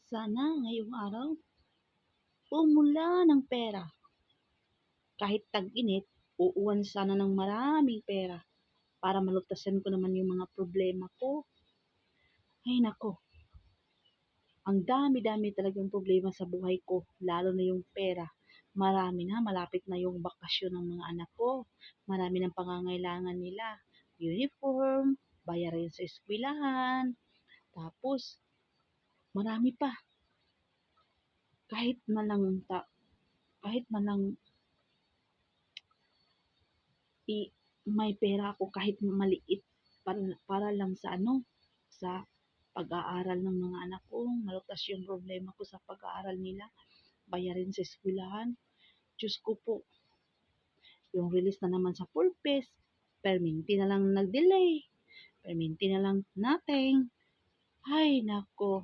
Sana ngayong araw, umulan ng pera. Kahit tag-init, uuwan sana ng maraming pera para malutasan ko naman yung mga problema ko. Ay nako, ang dami-dami talagang problema sa buhay ko, lalo na yung pera. Marami na, malapit na yung bakasyon ng mga anak ko. Marami ng pangangailangan nila. Uniform, bayarin sa eskwelahan, tapos marami pa. Kahit na lang kahit na lang may pera ako kahit maliit para lang sa sa pag-aaral ng mga anak ko, malutas yung problema ko sa pag-aaral nila, bayarin sa eskwelahan. Diyos ko po, yung release na naman sa pulpes, perminti na lang nag-delay, perminti na lang nothing. Ay, nako.